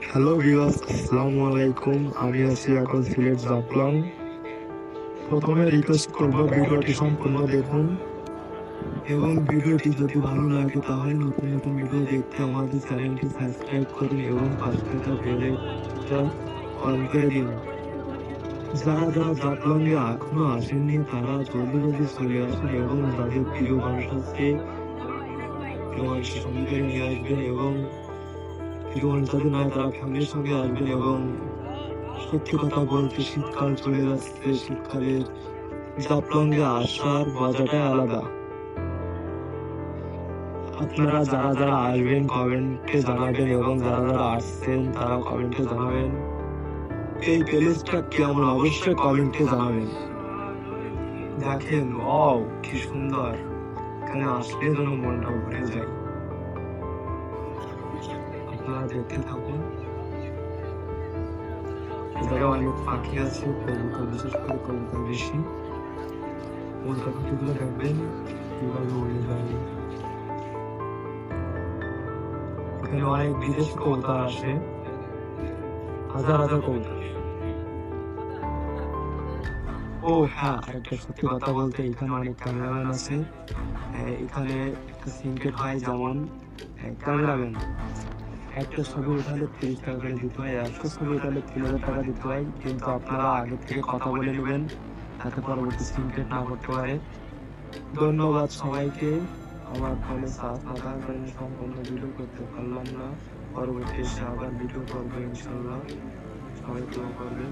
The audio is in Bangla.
হ্যালো ভিউয়ার্স, আসসালামু আলাইকুম। আমি আছি এখন সিলেট জাফলং। প্রথমে রিকোয়েস্ট করব ভিডিওটি সম্পূর্ণ দেখুন এবং ভিডিওটি যদি ভালো লাগে তাহলে নতুন নতুন ভিডিও দেখতে আমাদের চ্যানেলটি সাবস্ক্রাইব করুন এবং পাশে থাকা বেল আইকনটা অন করে দিন। যারা যারা জাফলং এ এখনো আসেননি তারা জলদি জলদি চলে আসুন এবং যাদের প্রিয় মানুষ আছে মানুষের সঙ্গে করে নিয়ে আসবেন এবং প্রিয় মানুষ যাদের নয় তারা ফ্যামিলির সঙ্গে আসবেন। এবং সত্যি কথা বলতে শীতকাল চলে যাচ্ছে, শীতকালের জাফলং-এ আসার মজাটাই আলাদা। আপনারা যারা যারা আসবেন কমেন্টে জানাবেন এবং যারা যারা আসছেন তারা কমেন্টে জানাবেন এই প্লেসটা কেমন, অবশ্যই কমেন্টে জানাবেন। দেখেন ওয়াও কি সুন্দর, এখানে আসলে যেন মনটা ভরে যায়। আপনারা দেখতে থাকুন। এখানে অনেক পাখি আছে, কবুতর, বিশেষ করে কবুতর বেশি। কবুতর পাখিগুলো দেখবেন কিভাবে উড়ে যায়। এখানে অনেক বিদেশি কবুতর আসে, হাজার হাজার কবুতর। ও হ্যাঁ, একটা সত্যি কথা বলতে এখানে অনেক ক্যামেরাম্যান আছে। এখানে একটা সিনকেট হয়, যেমন ক্যামেরাম্যান একটা ছবি উঠালে 30 টাকা করে দিতে হয়, 100 ছবি উঠালে 3000 টাকা দিতে হয়। কিন্তু আপনারা আগে থেকে কথা বলে নেবেন যাতে পরবর্তী সিনকেট না করতে পারে। ধন্যবাদ সবাইকে। আমার ফোনে চার্জ না থাকার কারণে সম্পূর্ণ ভিডিও করতে পারলাম না। পরবর্তী এসে আবার ভিডিও করবো ইনশাল্লাহ। সবাই দোয়া করবেন।